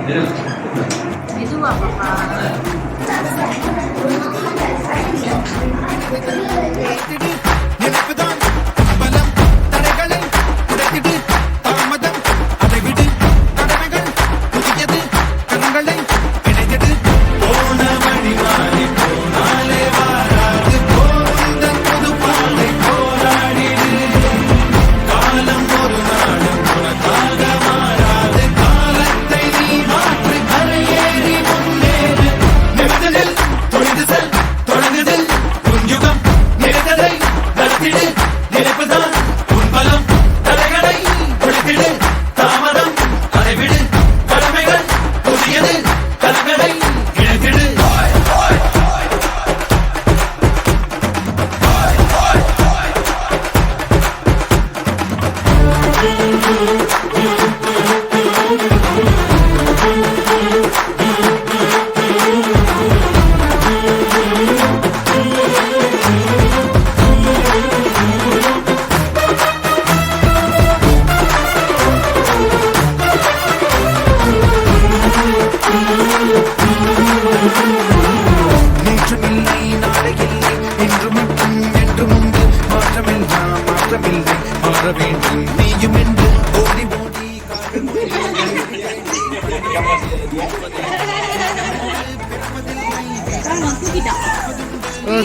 மெதுவா பாப்பா.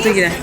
தூக்கிறேன்.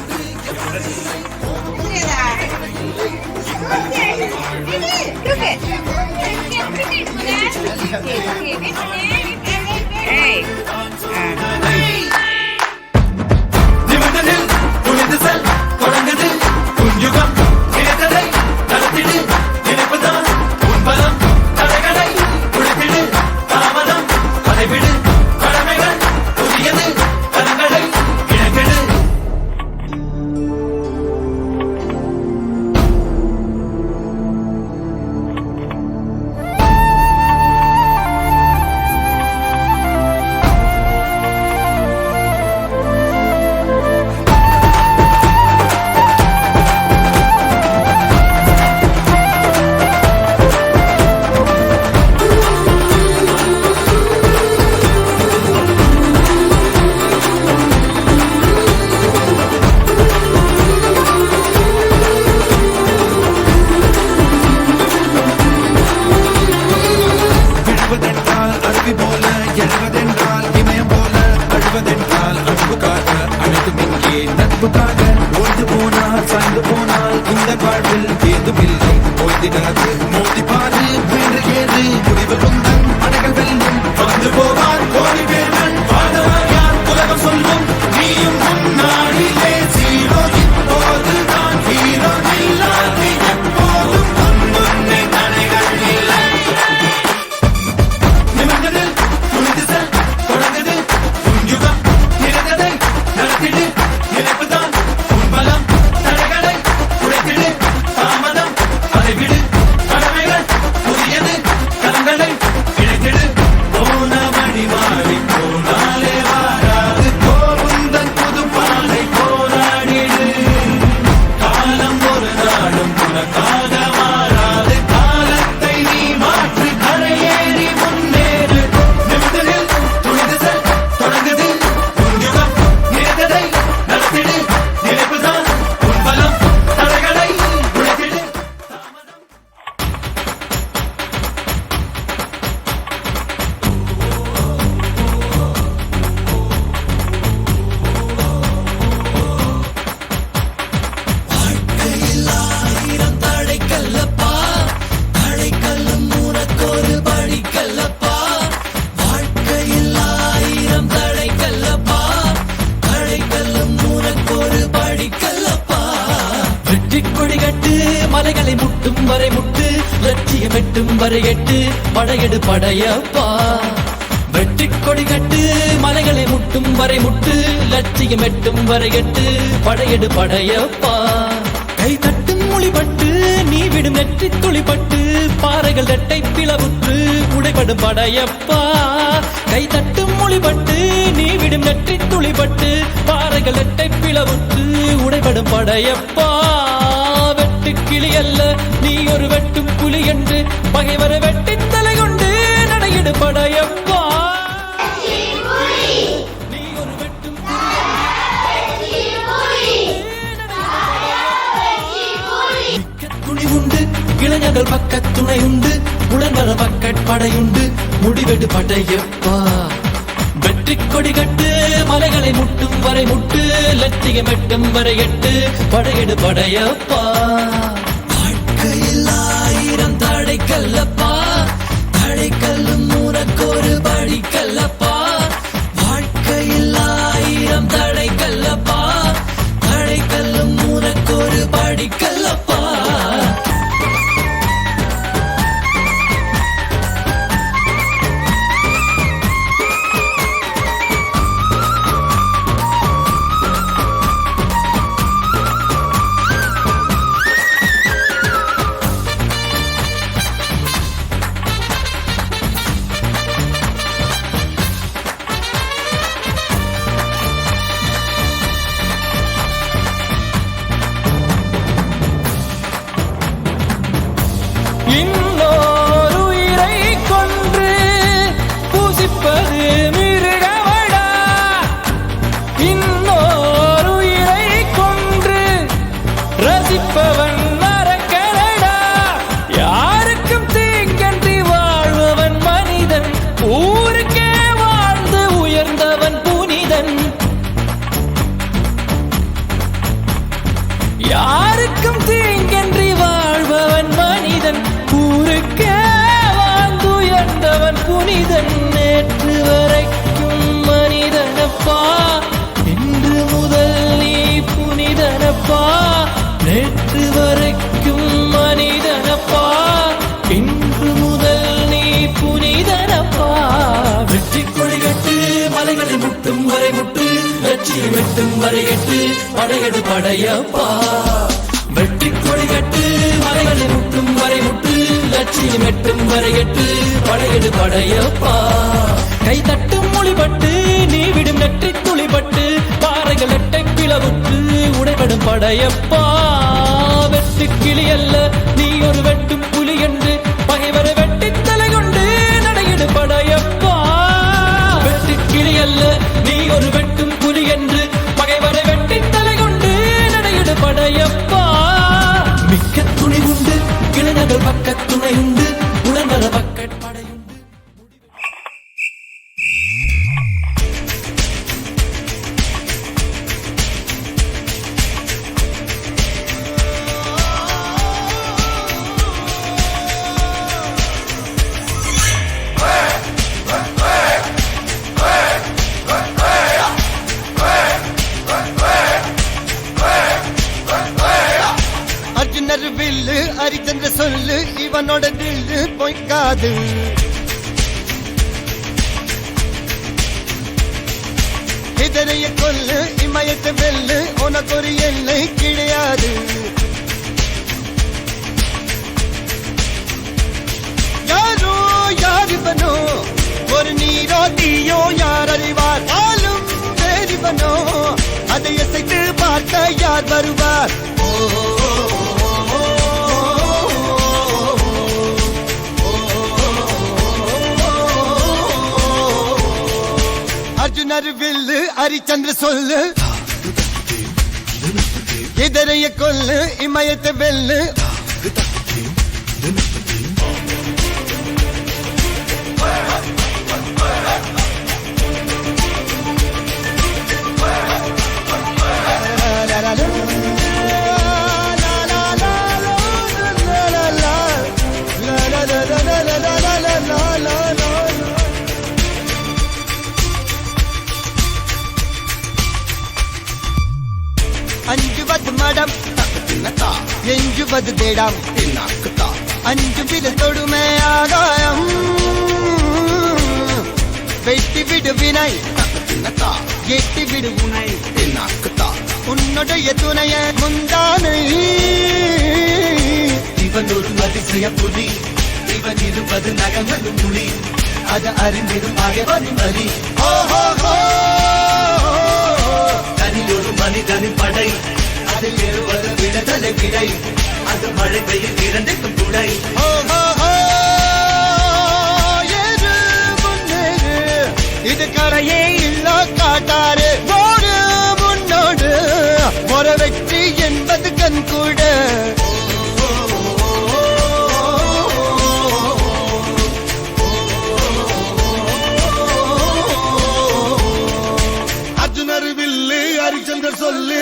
மலைகளை முட்டும் வரை முட்டு லட்சியம் வெட்டும் வரை எட்டு படையெடு படையப்பா. வெற்றி கொடி கட்டு மலைகளை முட்டும் வரை முட்டு லட்சியம் வெட்டும் வரை எட்டு படையெடு படையப்பா. கை தட்டும் மொழிபட்டு நீ விடும் நெற்றி துளிப்பட்டு பாறைகள் ரெட்டை பிளவுற்று உடைபடும் படையப்பா. கை தட்டும் மொழிபட்டு நீ விடும் நெற்றி துளிப்பட்டு பாறைகள் ரெட்டை பிளவுற்று உடைபடும் படையப்பா. வெட்டு கிளி அல்ல நீ ஒரு வெட்டும் புலி என்று பகைவரை வெட்டி தலை கொண்டு நடையிடு படையப்பா. இளநகல் பக்கத் துணை உண்டு, உடன்வர பக்கட் படையுண்டு, முடிவெடு படையப்பா. வெற்றி கொடி கட்டு மலைகளை முட்டும் வரை முட்டு, லட்சியம் எட்டும் வரை எட்டு, படையெடு படையப்பா. வாழ்க்கையில் 1000 தடைக்கல்லப்பா, தடைக்கல்லும் உனக்கொரு படிக்கல்லப்பா. வாழ்க்கையில் 1000 தடைக்கல்லப்பா, தடைக்கல்லும் உனக்கொரு படிக்கல்லப்பா. இன்னொரு உயிரை கொன்று பூசிப்பது மிருகமடா, இன்னொரு உயிரை கொன்று ரசிப்பவன் நரக்கரடா. யாருக்கும் தீங்கன்றி வாழ்பவன் மனிதன், ஊருக்கே வாழ்ந்து உயர்ந்தவன் புனிதன். யாருக்கும் தீங்கன்றி வாழ்பவன் மனிதன், ஊருக்கே வாழ்ந்துயர்ந்தவன் புனிதன். நேற்று வரைக்கும் மனிதனப்பா, இன்று முதல் நீ புனிதனப்பா. நேற்று வரைக்கும் மனிதனப்பா, இன்று முதல் நீ புனிதனப்பா. வெற்றி கொடி கட்டு மலைகளை முட்டும் வரை முட்டு, லட்சியம் எட்டும் வரை எட்டு, படையெடு படையப்பா. வெற்றி கொடி கட்டு மலைகளை முட்டும் வரை முட்டு, லட்சியம் எட்டும் வரை எட்டு, படையெடு படையப்பா. கை தட்டும் மொழிபட்டு நீ விடும் நெற்றி துளிபட்டு, பாறைகள் எட்டை பிளவுற்று உடைபடும் படையப்பா. வெட்டு கிளி அல்ல நீ ஒரு வெட்டும் புலி என்று, பகைவரை வெட்டி தலை கொண்டு நடையிடு படையப்பா. வெட்டு கிளி அல்ல நீ ஒரு வெட்டும் புலி என்று, பகைவரை வெட்டி தலை கொண்டு நடையிடு படையப்பா. மிக்க துணி உண்டு, இளநகல் பக்கத் துணை உண்டு, உடன்வர பக்கட் படையுண்டு. அர்ஜுனர் வில்லு ஹரிச்சந்திர சொல்லு, இவனோட தில்லு பொய்க்காது. இதனைய கொல்லு இமயத்தை வெல்லு, உனக்கு ஒரு எல்லை கிடையாது. யாரோ யாரிவனோ, ஒரு நீரோ தீயோ யார் அறிவார். ஆளும் வேறிவனோ, அதை இசைத்து பார்க்க யார் வருவார். அர்ஜுனர் வில்லு ஹரிச்சந்திர சொல்லு, இதரைய கொல்லு இமயத்தை வெல்லு. அஞ்சுவது மடம் எஞ்சுவது தேடம், அஞ்சு வித தொடுமை ஆகாயம். வெட்டி விடு வினை எட்டி விடு உனை, உன்னுடைய துணைய முந்தானை. இவன் ஒரு அதிசய புலி, இவன் இருப்பது நகங்களும் புலி, அது அறிந்திடும் ஆயவரும் வரி. தனியொரு மனிதனின் படை, அதில் எழுவது விடுதலை விடை, அது மழை பெய்யும் இரண்டுக்கும் துணை. இது கரையே இல்ல காட்டாரு, ஓடு முன்னோடு ஒரு வெற்றி என்பது கண் கூட. சொல்லு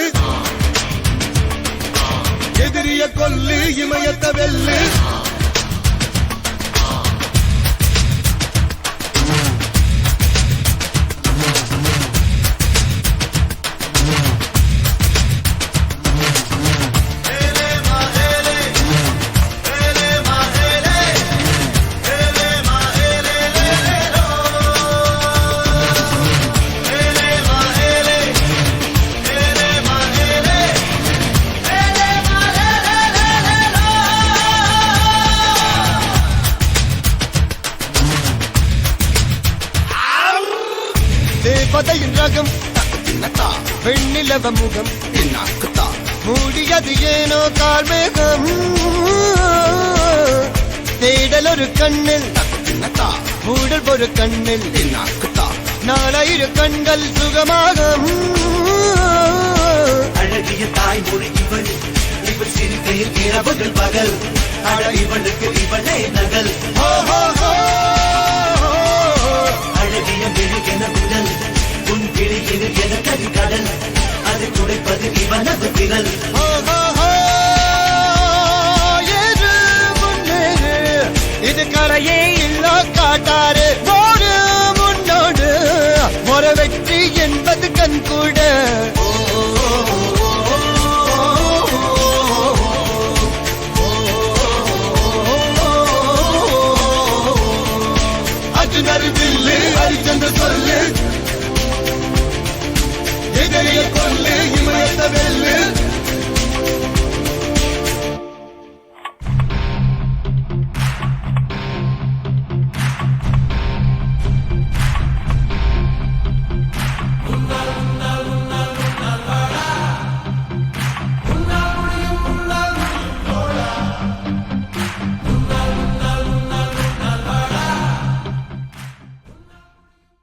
எதிரிய கொல்லு இமயத்த வெல்லு தேவதையின் ரகம் வெண்ணிலவ முகம் மூடியது ஏனோ கார்மேகம் தேடல் ஒரு கண்ணில் மூடல் ஒரு கண்ணில் நாலாயிர கண்கள் சுகமாக அழகிய தாய்மொழி இவள் இவள் சிரிக்கையில் இரவுகள் பகல் அழ இவளுக்கு இவளே நகல் அழகிய மெழுகென உடல் உன் கிளியில் என கரிகடல் அதை துடைப்பது இவனது விரல் இது கரையே இல்ல காட்டாரே